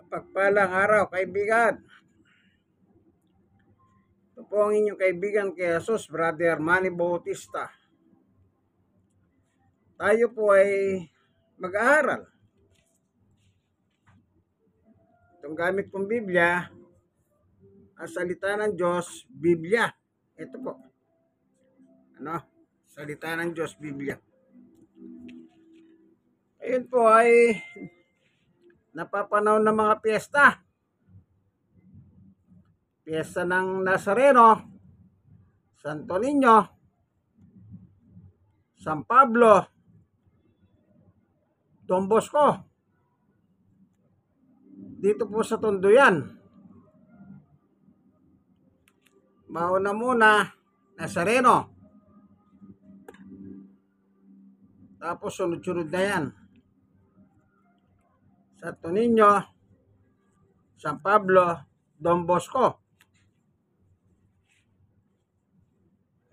Mapagpalang araw, kaibigan. Ito po ang inyong kaibigan kay Jesus, Brother Manny Bautista. Tayo po ay mag-aaral. Itong gamit kong Biblia, ang salita ng Diyos, Biblia. Ito po. Salita ng Diyos, Biblia. Ayun po ay napapanahon ng mga piyesta. Piyesta ng Nazareno, Santo Niño, San Pablo, Don Bosco. Dito po sa Tondo yan. Mauna muna, Nazareno. Tapos sunod-sunod na yan. Santo Niño, San Pablo, Don Bosco.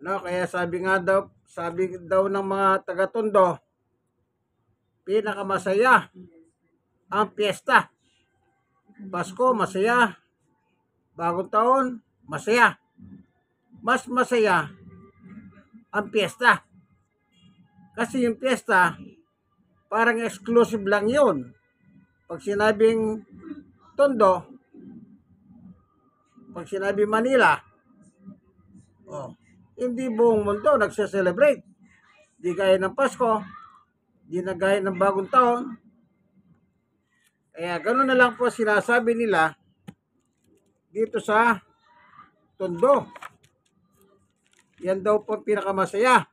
Kaya sabi daw ng mga taga-Tondo, pinakamasaya ang piyesta. Pasko, masaya. Bagong taon, masaya. Mas masaya ang piyesta. Kasi yung piyesta, parang exclusive lang yun. Pag sinabing Tondo, pag sinabing Manila, hindi buong mundo nagse-celebrate. Di gaya ng Pasko, di na gaya ng bagong taon. Kaya gano'n na lang po sinasabi nila dito sa Tondo. Yan daw po pinakamasaya.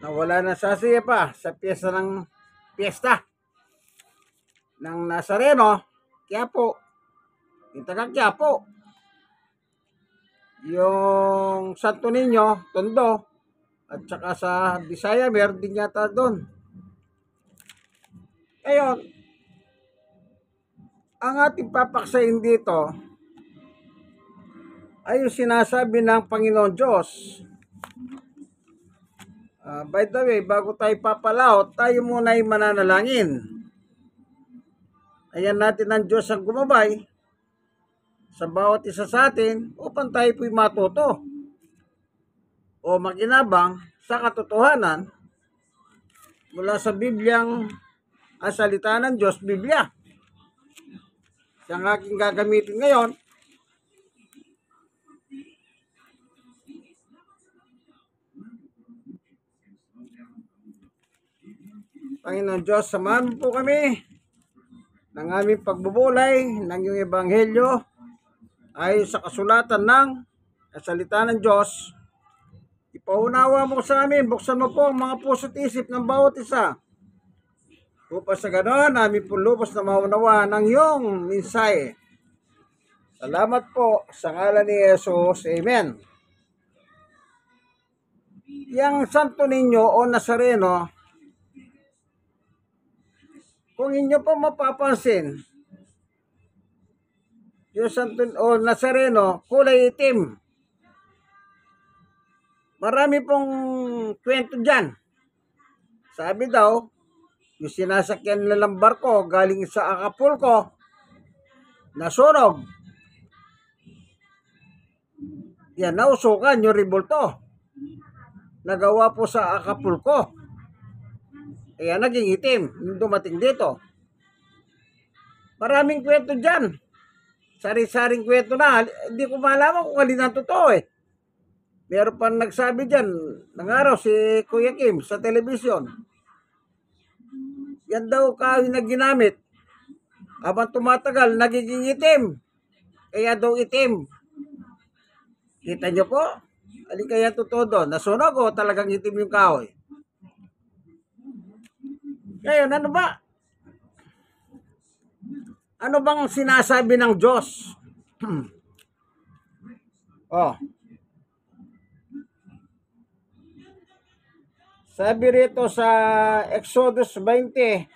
Nawala na sasaya pa sa piyesta ng Nazareno, Quiapo. Yung taga Quiapo. Yung Santo Niño, Tondo, at saka sa Bisaya, meron din yata doon. Ngayon, ang ating papaksain dito ay yung sinasabi ng Panginoon Diyos. By the way, bago tayo papalaot, tayo muna ay mananalangin. Ayan natin ang Diyos ang gumabay sa bawat isa sa atin upang tayo po'y matuto o makinabang sa katotohanan mula sa Bibliang ang salita ng Diyos, Biblia. Siyang aking gagamitin ngayon. Panginoon Diyos, samahan po kami ng aming pagbubulay ng iyong ebanghelyo ay sa kasulatan ng salita ng Diyos. Ipaunawa mo sa amin, buksan mo po ang mga puso't isip ng bawat isa. Upang sa ganoon, namin po lubos na maunawa ng iyong mensahe. Salamat po sa ngalan ni Jesus. Amen. Yang Santo Niño o Nazareno, kung inyo po mapapansin, yung Santo o Nazareno, kulay itim. Marami pong kwento dyan. Sabi daw, yung sinasakyan nilang barko galing sa Acapulco, nasunog. Yan, nausukan yung rebulto. Nagawa po sa Acapulco. Kaya naging itim nung dumating dito. Maraming kwento dyan. Sari-saring kwento na. Hindi ko malaman kung alin ang totoo eh. Meron pa nagsabi dyan, nangaraw si Kuya Kim sa telebisyon. Yan daw kahoy na ginamit. Habang tumatagal, nagiging itim. Kaya daw itim. Kita nyo po? Alin kaya totoo doon? Nasunog o talagang itim yung kahoy? Ngayon, ano ba? Ano bang sinasabi ng Diyos? Sabi rito sa Exodus 20,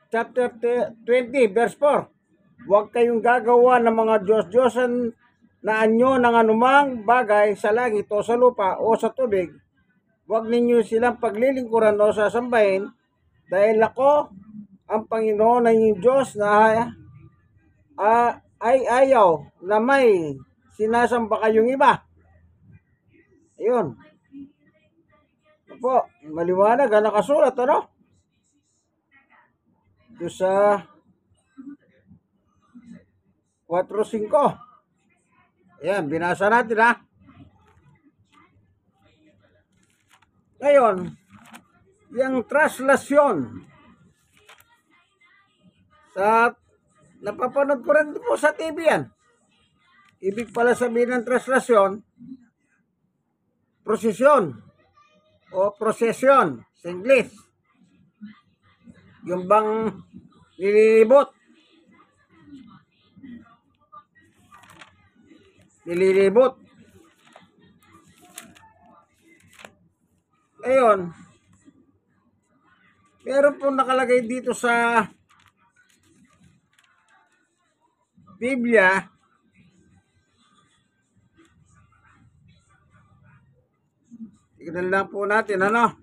chapter 20, verse 4. Huwag kayong gagawa ng mga Diyos-Diyosan na anyo ng anumang bagay sa langit o sa lupa o sa tubig. Huwag ninyo silang paglilingkuran o sasambahin Dahil ako, ang Panginoon ay yung Diyos na ay ayaw na may sinasamba kayong iba. Ayun. Opo, maliwanag ang nakasulat, ano? Ito sa 4:5. Ayan, binasa natin ha. Ngayon, yung translasyon sa napapanood ko rin po sa TV yan. Ibig pala sabihin ng translasyon, prosesyon o prosesyon sa English. Yung bang nililibot. Ayun. Meron po nakalagay dito sa Biblia. Tignan lang po natin, ano?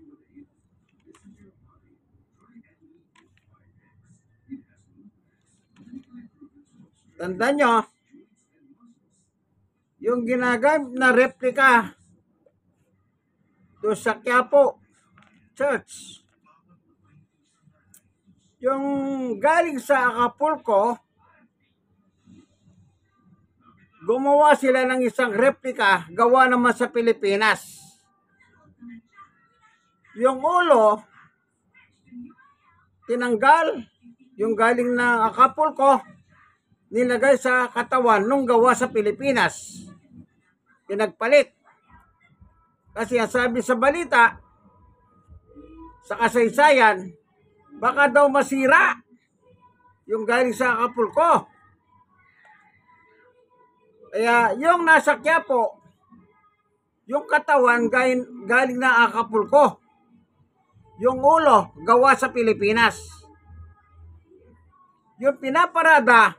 Tandaan nyo, yung ginagamit na replika doon sa Quiapo Church, yung galing sa Acapulco, gumawa sila ng isang replika gawa naman sa Pilipinas. Yung ulo, tinanggal, yung galing ng Acapulco, nilagay sa katawan nung gawa sa Pilipinas. Pinagpalit. Kasi ang sabi sa balita, sa kasaysayan, baka daw masira yung galing sa Acapulco. Kaya yung nasa Quiapo, yung katawan galing na Acapulco. Yung ulo, gawa sa Pilipinas. Yung pinaparada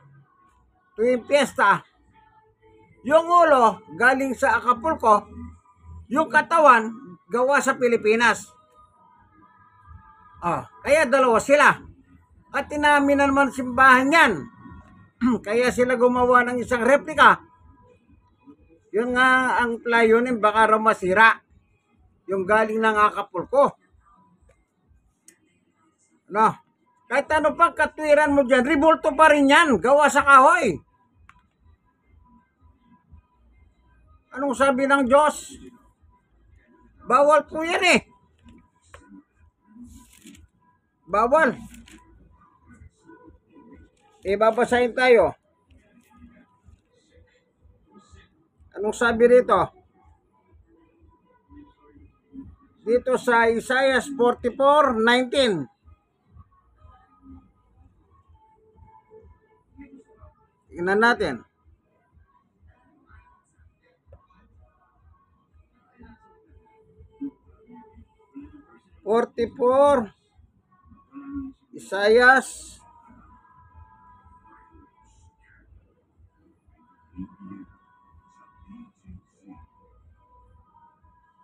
tuwing piyesta, yung ulo galing sa Acapulco, yung katawan gawa sa Pilipinas. Kaya dalawa sila. At inamin naman simbahan yan. Kaya sila gumawa ng isang replika. Yun nga ang layunin, baka raw masira yung galing ng Acapulco. No? Kahit ano pang katwiran mo dyan, ribulto pa rin yan, gawa sa kahoy. Anong sabi ng Diyos? Bawal po yan eh. Bawal. Babasahin tayo. Anong sabi rito? Dito sa Isaiah 44:19. Tingnan natin. Isaiah.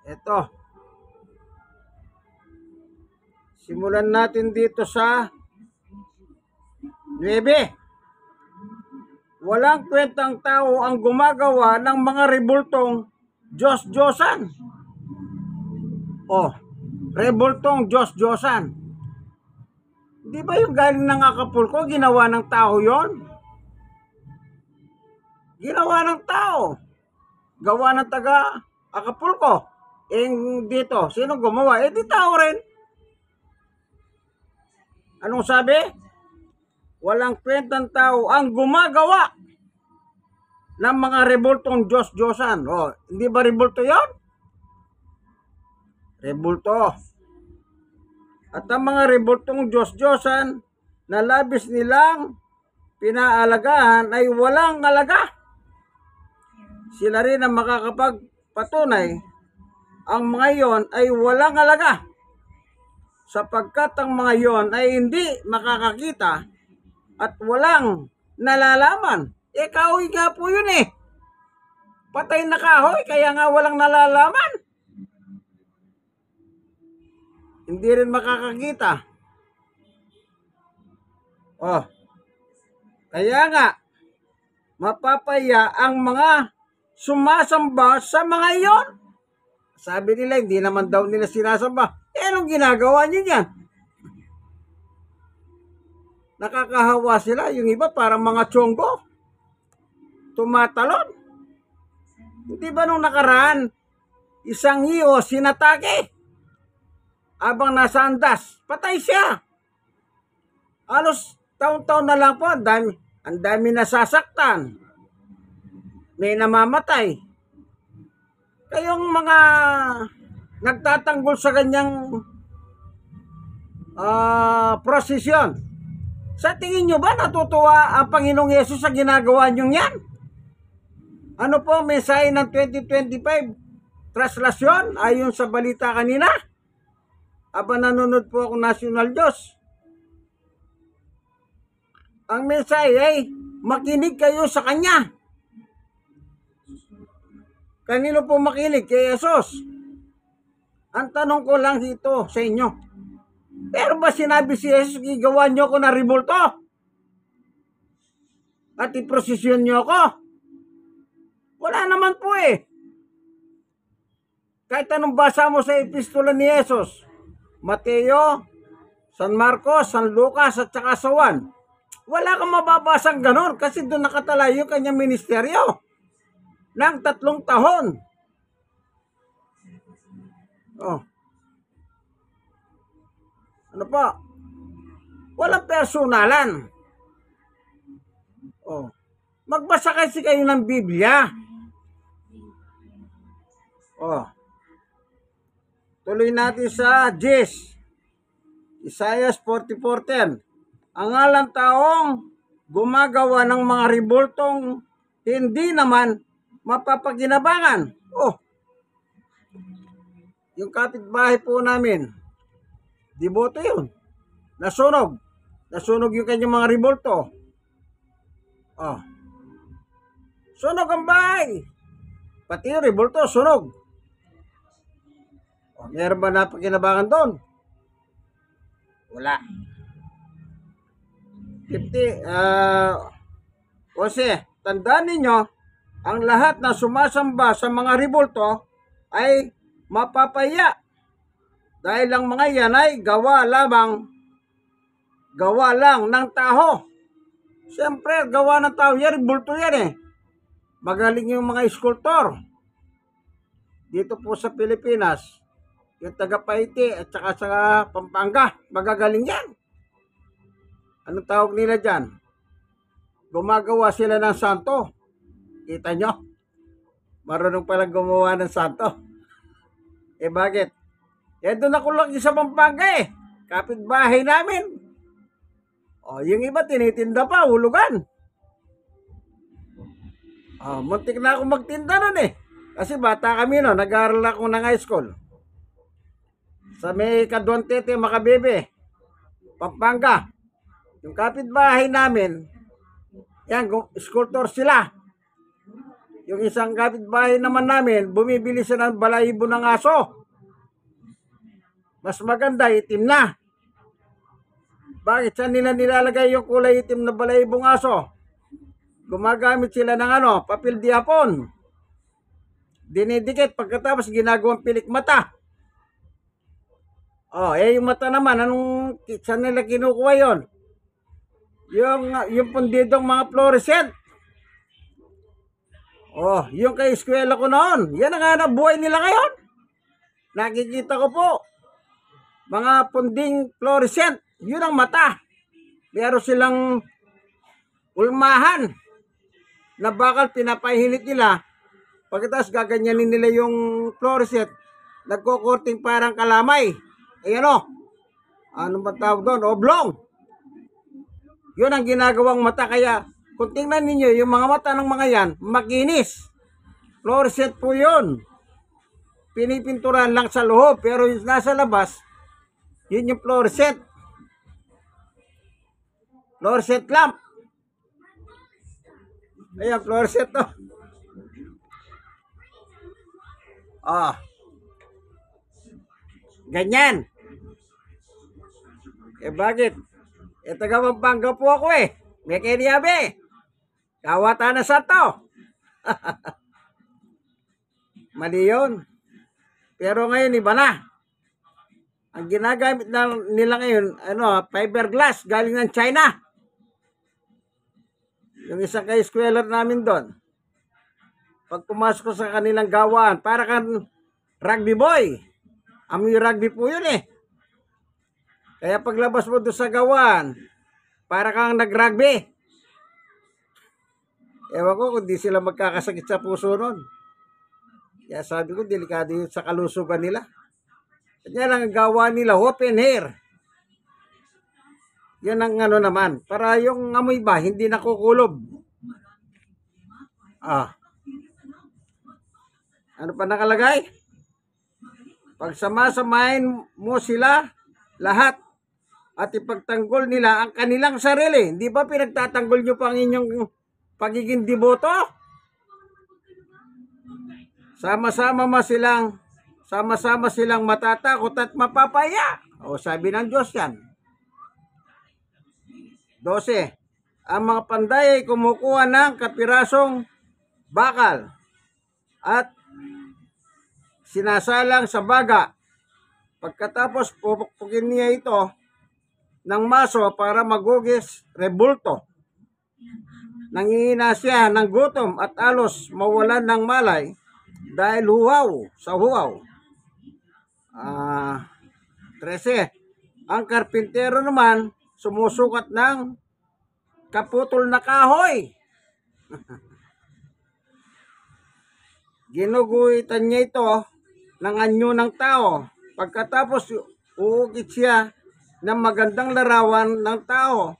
Ito. Simulan natin dito sa 9. Walang kwentang tao ang gumagawa ng mga rebultong Diyos-Diyosan. Rebultong Diyos-Diyosan. Di ba yung galing ng Acapulco, ginawa ng tao yon? Ginawa ng tao. Gawa ng taga Acapulco. Dito, sino gumawa? Di tao rin. Anong sabi? Walang kwentang tao ang gumagawa ng mga rebultong Diyos-Diyosan. Hindi ba rebulto yon? Rebulto. At ang mga rebultong Diyos-Diyosan na labis nilang pinaalagahan ay walang alaga. Sila rin ang makakapagpatunay ang mga iyon ay walang alaga, sapagkat ang mga iyon ay hindi makakakita at walang nalalaman. Kahoy nga po yun eh. Patay na kahoy, kaya nga walang nalalaman. Hindi rin makakakita. Oh, kaya nga, mapapaya ang mga sumasamba sa mga iyon. Sabi nila, hindi naman daw nila sinasamba. Anong ginagawa niyo yan? Nakakahawa sila. Yung iba parang mga tsonggo. Tumatalon. Hindi ba nung nakaraan, isang iyo sinatake? Abang nasa andas, patay siya. Halos taon-taon na lang po, ang dami nasasaktan. May namamatay. Kayong mga nagtatanggol sa ganyang prosesyon, sa tingin nyo ba natutuwa ang Panginoong Yesus sa ginagawa nyo yan? Ano po ang mensahe ng 2025? Translasyon ayon sa balita kanina? Aba nanonood po ako National Diyos. Ang mensahe ay makinig kayo sa Kanya. Kanino po makinig? Kay Jesus. Ang tanong ko lang dito sa inyo, pero ba sinabi si Jesus, gigawa nyo ko na rebulto? At iprosesyon nyo ko? Wala naman po eh. Kahit anong basa mo sa epistola ni Jesus, Mateo, San Marcos, San Lucas, at saka sa Juan, wala kang mababasang ganon kasi doon nakatalayo yung kanyang ministeryo ng 3 taon. Oh. Ano pa? Walang personalan. Oh. Magbasa kasi kayo ng Biblia. Oh. Tuloy natin sa Isaiah 44:10. Ang ngalang taong gumagawa ng mga ribultong hindi naman mapapaginabangan. Oh. Yung kapitbahay po namin, diboto yun. Nasunog. Nasunog yung kanyang mga ribulto. Oh. Sunog ang bahay. Pati yung ribulto, sunog. Oh, meron ba napaginabangan doon? Wala. 50. Kasi, tandaan ninyo, ang lahat na sumasamba sa mga ribulto ay mapapaya. Dahil ang mga yan ay gawa lang ng tao. Siyempre, gawa ng tao yan, ribulto yan eh. Magaling yung mga iskultor. Dito po sa Pilipinas, yung taga Paiti at saka sa Pampanga, magagaling yan. Anong tawag nila dyan? Gumagawa sila ng santo. Kita nyo? Marunong palang gumawa ng santo. Eh bakit? Eh doon ako lang sa Pampanga eh. Kapitbahay namin. O yung iba tinitinda pa, hulugan. Muntik na ako magtinda nun eh. Kasi bata kami no, nag-aaral ako ng high school. Sa may Kaduantete, Makabebe, Pampanga. Yung kapitbahay namin, yan, sculptor sila. Yung isang kapitbahay naman namin, bumibili siya ng balahibo ng aso. Mas maganda, itim na. Bakit saan nila nilalagay yung kulay itim na balahibong aso? Gumagamit sila ng papel diapon. Dinidikit, pagkatapos ginagawang pilik mata. Yung mata naman, saan nila kinukuha yon? Yung pundidong mga fluorescent. Yung kay eskwela ko noon, yan ang hanap buhay nila ngayon. Nakikita ko po, mga punding fluorescent, yun ang mata. Meron silang ulmahan na bakal pinapahilit nila. Pagkatapos gaganyanin nila yung fluorescent, nagkukorting parang kalamay. Ayan ano ba tawag doon? Oblong. Yun ang ginagawang mata. Kaya kung tingnan ninyo, yung mga mata ng mga yan, makinis. Fluorescent po yun. Pinipinturan lang sa loob, pero yung nasa labas, yun yung fluorescent. Fluorescent lamp. Ayan, fluorescent to. Ganyan. Eh bakit? taga Pampanga po ako eh. May keniyabe. Kawata na sa to. Mali yun. Pero ngayon iba na. Ang ginagamit nila ngayon, fiberglass galing ng China. Yung isang ka-eskwela namin doon. Pag pumasok ko sa kanilang gawaan, para kang rugby boy. Amoy rugby po yun eh. Kaya paglabas mo doon sa gawaan, para kang nag-rugby. Ewan ko kung di sila magkakasakit sa puso nun. Kaya sabi ko, delikado yun sa kalusugan nila. Kanya lang ang gawa nila, open air. Yan ang naman. Para yung amoy ba, hindi nakukulob. Ano pa nakalagay? Pagsama-samahin mo sila, lahat. At ipagtanggol nila ang kanilang sarili. Hindi ba pinagtatanggol nyo pa ang inyong pagiging deboto? Sama-sama silang matatakot at mapapaya. O sabi ng Diyos yan. 12. Ang mga panday ay kumukuha ng kapirasong bakal at sinasalang sa baga. Pagkatapos pupukpukin niya ito ng maso para magugis rebulto. Nangihina siya ng gutom at alos mawalan ng malay dahil sa huwaw. 13. Ang karpintero naman sumusukat ng kaputol na kahoy. Ginuguhitan niya ito ng anyo ng tao. Pagkatapos uukit siya ng magandang larawan ng tao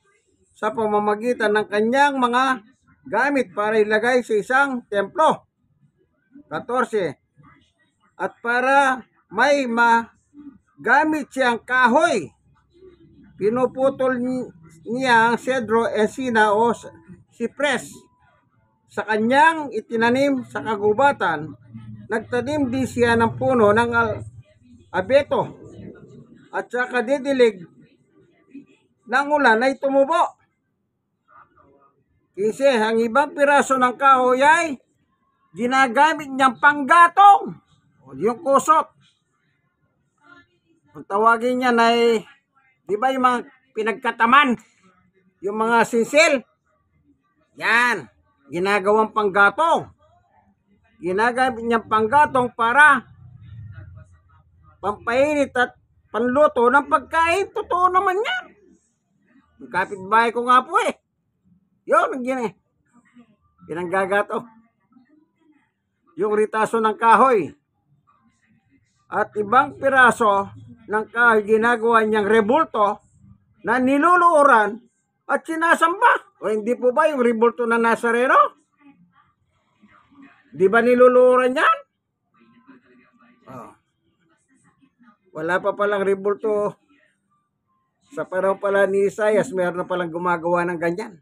sa pamamagitan ng kanyang mga gamit para ilagay sa isang templo. 14. At para may magamit siyang kahoy, pinuputol niya ang cedro, encina o cypress. Sa kanyang itinanim sa kagubatan, nagtanim din siya ng puno ng abeto at sa kadidilig ng ulan ay tumubo. 15. Ang ibang piraso ng kahoy ay ginagamit niyang panggatong. Yung kusot. Ang tawagin niya ay, di ba yung mga pinagkataman? Yung mga sinsil? Yan. Ginagawang panggatong. Ginagamit niyang panggatong para pampainit at panluto ng pagkain. Totoo naman yan. Yung kapitbahay ko nga po eh. Yun, pinanggagato. Yung ritaso ng kahoy. At ibang piraso ng kahoy ginagawa niyang rebulto na niluluuran at sinasamba. O hindi po ba yung rebulto ng Nazareno? Di ba niluluuran yan? Wala pa palang rebulto. Sa panahon pala ni Isaias, mayroon na palang gumagawa ng ganyan.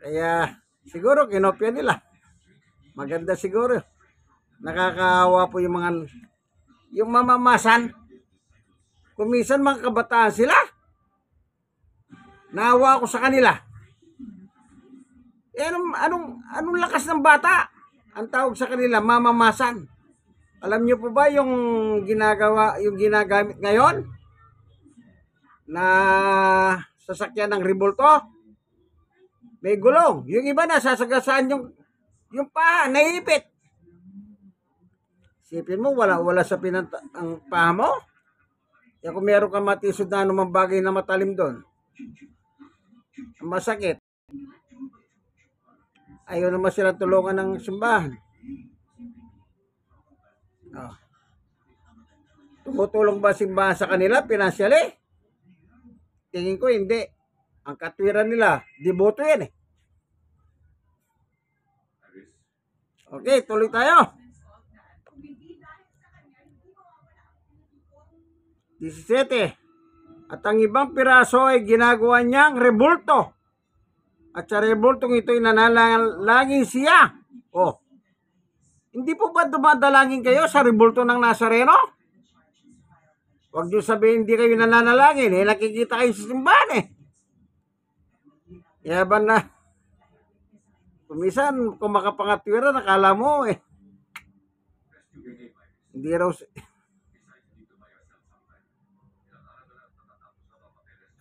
Kaya siguro kinopya nila. Maganda siguro. Nakakaawa po yung mamamasan. Kumisan mga kabataan sila. Naawa ako sa kanila. Anong lakas ng bata? Ang tawag sa kanila, mamamasan. Alam niyo po ba yung ginagamit ngayon na sasakyan ng rebulto? May gulong. Yung iba na sasagasaan yung paa, naipit. Sipin mo, wala sa ang paa mo. Kaya kung meron kang matisod na anumang bagay na matalim doon, masakit. Ayaw naman sila tulungan ng simbahan. Tumutulong ba simbahan sa kanila, financially? Tingin ko hindi. Ang katwiran nila, deboto yan eh. Okay, tuloy tayo. 17. At ang ibang piraso ay ginagawa niyang rebulto. At sa rebultong ito ay nanalangin siya. Hindi po ba dumadalangin kayo sa rebulto ng Nazareno? Huwag niyo sabihin hindi kayo nananalangin. Nakikita kayo sa simbahan Yaban na. Kumisan, kung makapangatwira, nakala mo Hindi raw.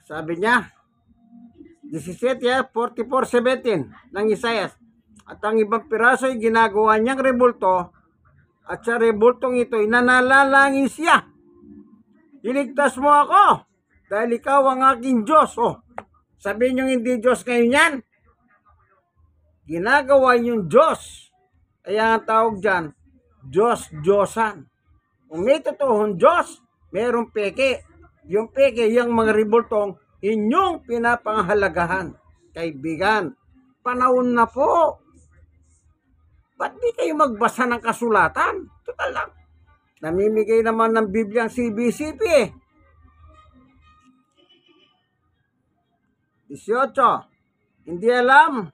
Sabi niya, 17:44-17 ng Isaias. At ang ibang piraso ay ginagawa niyang rebulto. At sa rebultong ito, nananalangin siya. Iligtas mo ako dahil ikaw ang aking Diyos. Sabihin niyo hindi Diyos kayo niyan. Ginagawa niyong Diyos. Kaya ang tawag dyan, Diyos-Diyosan. Kung may totoong Diyos, mayroong peke. Yung peke, yung mga rebultong inyong pinapangahalagahan. Kaibigan, panahon na po. Ba't di kayo magbasa ng kasulatan? Total lang. Namimigay naman ng Biblia ang CBCP 18. Hindi alam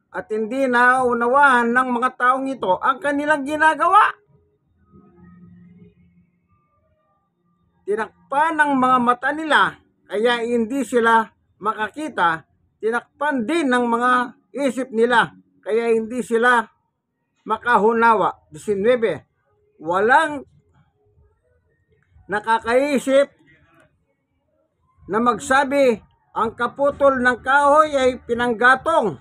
at hindi nauunawaan ng mga taong ito ang kanilang ginagawa. Tinakpan ng mga mata nila kaya hindi sila makakita. Tinakpan din ng mga isip nila kaya hindi sila makahunawa. 19. Walang nakakaisip na magsabi ang kaputol ng kahoy ay pinanggatong,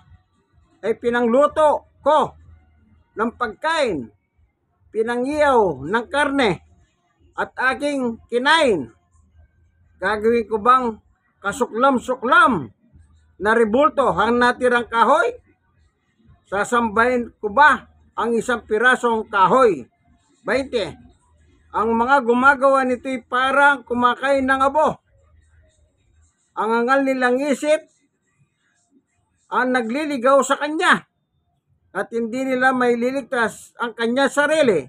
ay pinangluto ko ng pagkain, pinangiyaw ng karne at aking kinain. Gagawin ko bang kasuklam-suklam na rebulto ang natirang kahoy? Sasambahin ko ba ang isang pirasong kahoy? 20. Ang mga gumagawa nito'y parang kumakain ng abo. Ang angal nilang isip ang nagliligaw sa kanya at hindi nila may liligtas ang kanya sarili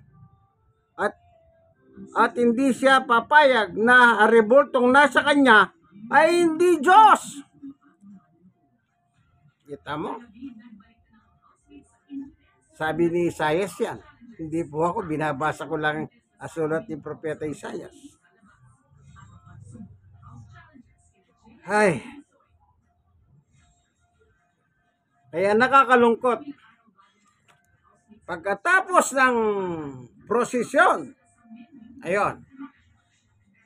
at hindi siya papayag na rebultong nasa kanya ay hindi Diyos. Kita mo? Sabi ni Isaias yan. Hindi po ako, binabasa ko lang ang sulat ni Propeta Isaias. Ay. Kaya nakakalungkot. Pagkatapos ng prosesyon, ayun,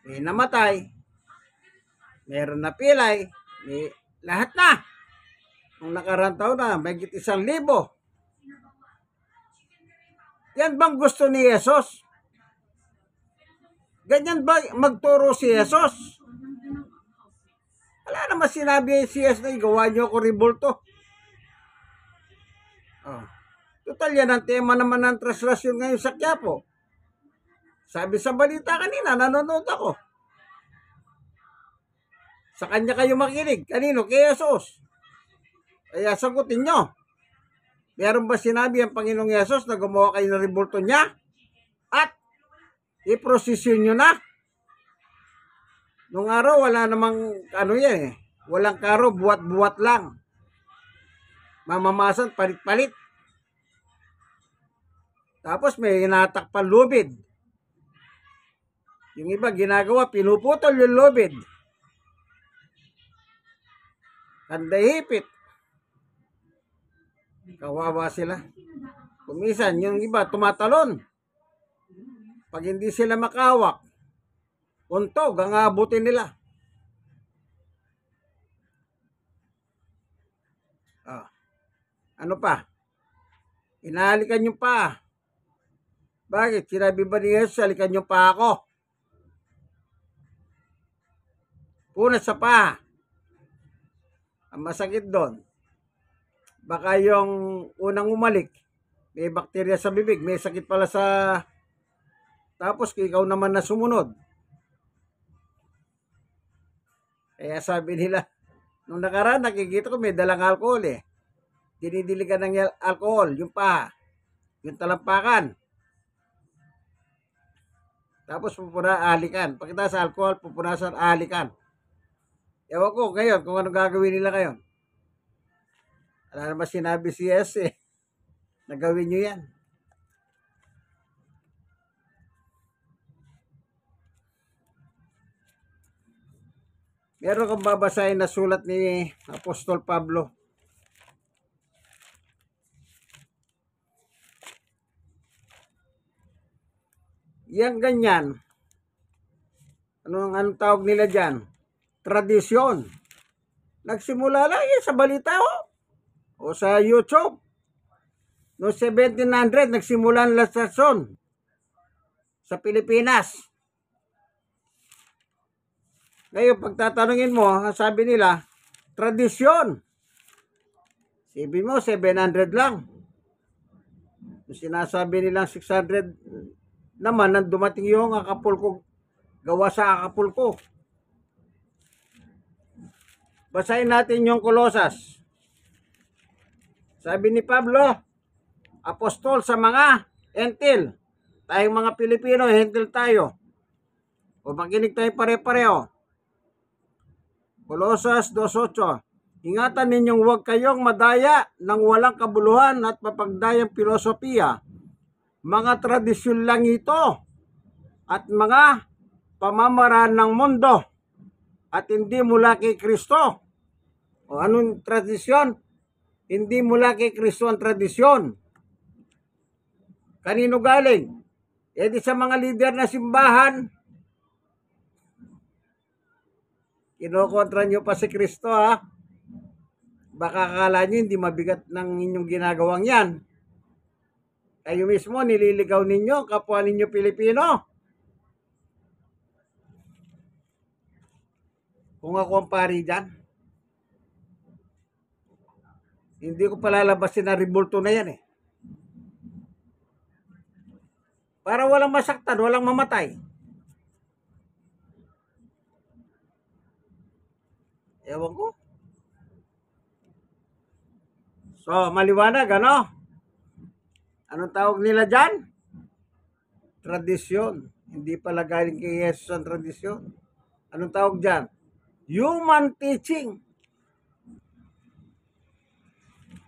may namatay, meron na pilay, may lahat na. Nung nakarang taon na, may 1,000. Yan bang gusto ni Jesus? Ganyan ba magturo si Jesus? Wala naman sinabi si Jesus na gawa niyo ako rebulto. Total yan ang tema naman ng translasyon ngayon sa Quiapo. Sabi sa balita kanina, nanonood ako. Sa kanya kayo makinig. Kanino? Kay Jesus. Kaya sagutin nyo. Meron ba sinabi ang Panginoong Jesus na gumawa kayo ng rebulto niya? At iprosesyon nyo na? Nung araw, wala namang walang karo, buwat-buwat lang. Mamamasan, palit-palit. Tapos may hinatakpan lubid. Yung iba ginagawa, pinuputol yung lubid. Kanday-hipit. Kawawa sila. Kumisan, yung iba tumatalon. Pag hindi sila makawak, untog ang abutin nila. Ano pa? Inahalikan yung pa. Bakit? Sinabi ba ni Jesus, halikan yung pa ako? Punat sa pa. Ang masakit doon. Baka yung unang umalik, may bakterya sa bibig, may sakit pala sa... Tapos ikaw naman na sumunod. Kaya sabi nila, nung nakaraan, nakikita ko may dalang alcohol Dinidiligan ng alcohol, yung pa, yung talampakan. Tapos alikan. Pagkita sa alcohol, pupunasan alikan. Ewan ko ngayon kung ano gagawin nila ngayon. Wala naman sinabi si Jesus Nagawin nyo yan. Meron kang babasahin na sulat ni Apostol Pablo. Yang ganyan. Anong tawag nila dyan? Tradisyon. Nagsimula lang yan sa balita o sa YouTube. No 1700, nagsimula ang lastasyon sa Pilipinas. Ngayon, pagtatanungin mo, sabi nila, tradisyon. Sabi mo, 700 lang. Yung sinasabi nilang 600 naman, nang dumating yung Acapulco, gawa sa Acapulco. Basahin natin yung Kolosas. Sabi ni Pablo, apostol sa mga Hentil. Tayong mga Pilipino, Hentil tayo. O makinig tayo pare-pareho. Kolosas 2:8. Ingatan ninyong huwag kayong madaya ng walang kabuluhan at mapagdayang filosofiya. Mga tradisyon lang ito at mga pamamaraan ng mundo at hindi mula kay Kristo. O anong tradisyon? Hindi mula kay Kristo ang tradisyon. Kanino galing? E di sa mga lider na simbahan. Kinokontra nyo pa si Kristo, ha? Baka akala nyo hindi mabigat ng inyong ginagawang yan. Kayo mismo nililigaw ninyo, kapwa ninyo Pilipino. Kung ako ang pari dyan, hindi ko palalabasin na rebulto na yan eh. Para walang masaktan, walang mamatay. Ewan ko. So, maliwanag, ano? Anong tawag nila dyan? Tradisyon. Hindi pala galing kay Jesus ang tradisyon. Anong tawag dyan? Human teaching.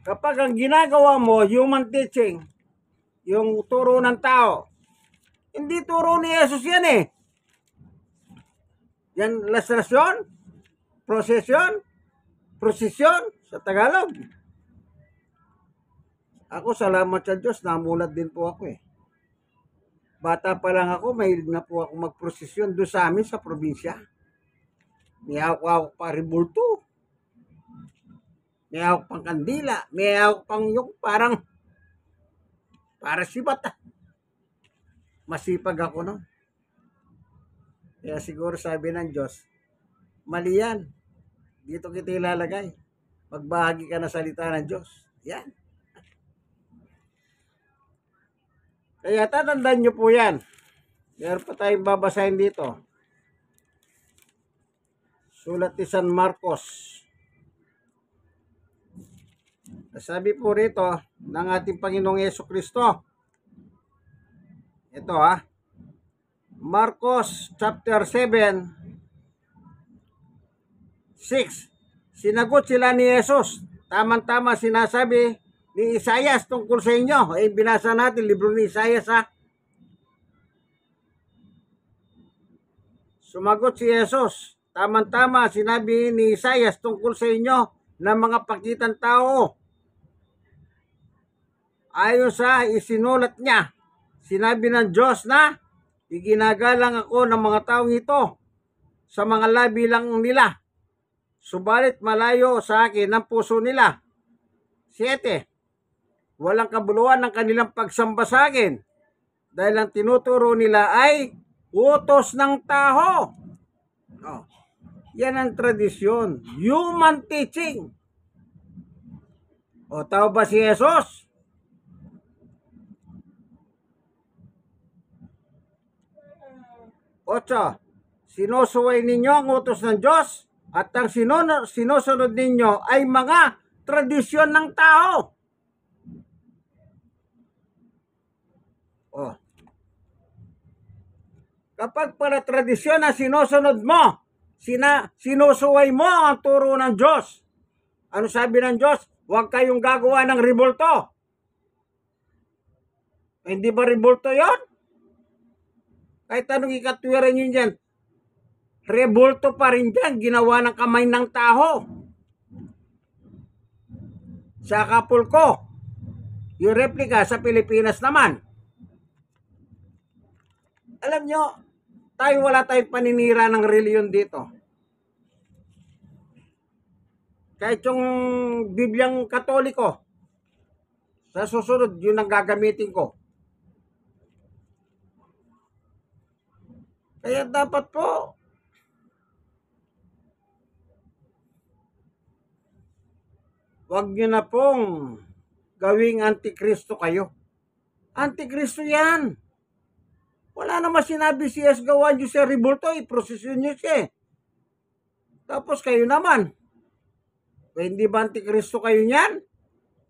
Kapag ang ginagawa mo, human teaching, yung turo ng tao, hindi turo ni Jesus yan eh. Yan, lastasyon, prosesyon, sa Tagalog. Ako, salamat sa Diyos, namulat din po ako eh. Bata pa lang ako, mahilig na po ako magprosesyon doon sa amin sa probinsya. May ako pa rebulto. May ako pang kandila. May ako pang yung parang para sibat. Masipag ako no. Kaya siguro sabi ng Diyos, mali yan. Dito kita ilalagay. Magbahagi ka na salita ng Diyos. Yan. Kaya tatandaan nyo po yan. Meron pa tayong babasahin dito. Sulat ni San Marcos. Sabi po rito ng ating Panginoong Jesucristo. Ito Marcos chapter 7, 6. Sinagot sila ni Jesus. Tama-tama sinasabi ni Isaias tungkol sa inyo. Binasa natin libro ni Isaias Sumagot si Jesus. Tama-tama sinabi ni Isaias tungkol sa inyo ng mga pakitang tao. Ayon sa isinulat niya, sinabi ng Diyos na iginagalang ako ng mga taong ito sa mga labi lang nila. Subalit malayo sa akin ang puso nila. 7. Walang kabuluhan ng kanilang pagsamba sa akin dahil ang tinuturo nila ay utos ng tao. Yan ang tradisyon. Human teaching. Tao ba si Jesus? 8. Sinusuway ninyo ang utos ng Diyos at ang sinusunod ninyo ay mga tradisyon ng tao. Kapag pala tradisyon na sinusunod mo, sinusuway mo ang turo ng Diyos. Ano sabi ng Diyos? Huwag kayong gagawa ng rebulto. Hindi ba rebulto yon? Kahit anong ikatwiran nyo dyan, rebulto pa rin dyan, ginawa ng kamay ng tao. Sa Acapulco, yung replica sa Pilipinas naman. Alam nyo, wala tayong paninira ng reliyon dito. Kahit yung Bibliang Katoliko, sa susunod, yun ang gagamitin ko. Kaya dapat po, wag nyo na pong gawing antikristo kayo. Antikristo yan. Wala naman sinabi siya gawan nyo siya rebulto, iprosesyon nyo siya. Tapos kayo naman, hindi ba antikristo kayo niyan?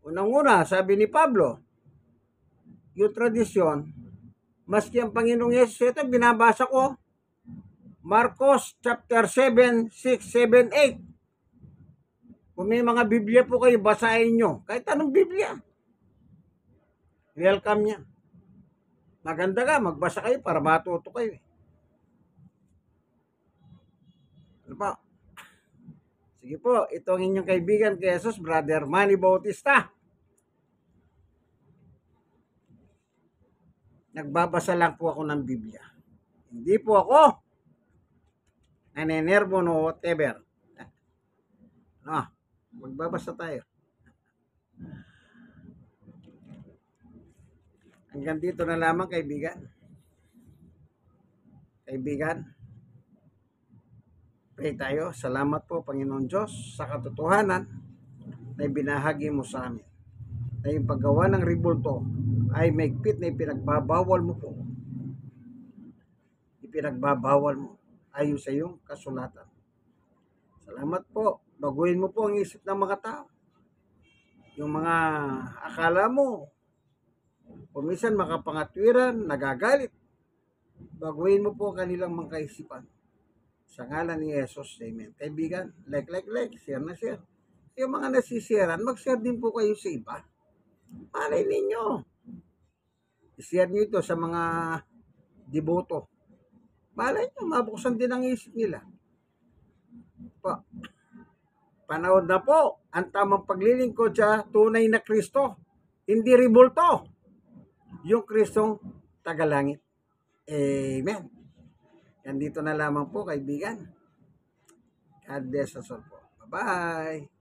Unang-una, sabi ni Pablo, yung tradisyon, maski ang Panginoong Yesus, ito binabasa ko, Marcos chapter 7, 6, 7, 8. Kung may mga Biblia po kayo, basahin nyo. Kahit anong Biblia. Welcome niya. Maganda ka, magbasa kayo para matuto kayo. Ano pa? Sige po, ito ang inyong kaibigan kay Jesus, Brother Manny Bautista. Nagbabasa lang po ako ng Biblia. Hindi po ako nanenervo no whatever. No, magbabasa tayo. Hanggang dito na lamang, kaibigan. Pray tayo. Salamat po, Panginoon Diyos, sa katotohanan na ibinahagi mo sa amin. Na yung paggawa ng rebulto ay maigpit na ipinagbabawal mo po. Ipinagbabawal mo ayon sa iyong kasulatan. Salamat po. Baguhin mo po ang isip ng mga tao. Yung mga akala mo, kumisan makapangatwiran, nagagalit. Baguhin mo po kanilang mga kaisipan. Sa ngalan ni Jesus, amen. Kaibigan, like, share na share. Yung mga nasisiran, mag-share din po kayo sa iba. Malay ninyo. I-share nyo ito sa mga deboto. Malay nyo, mabuksan din ang isip nila. Panahon na po ang tamang paglilingkod sa tunay na Kristo. Hindi rebulto. Yung Kristong tagalangit. Amen. Yan dito na lamang po, kaibigan. God bless us all po. Bye-bye.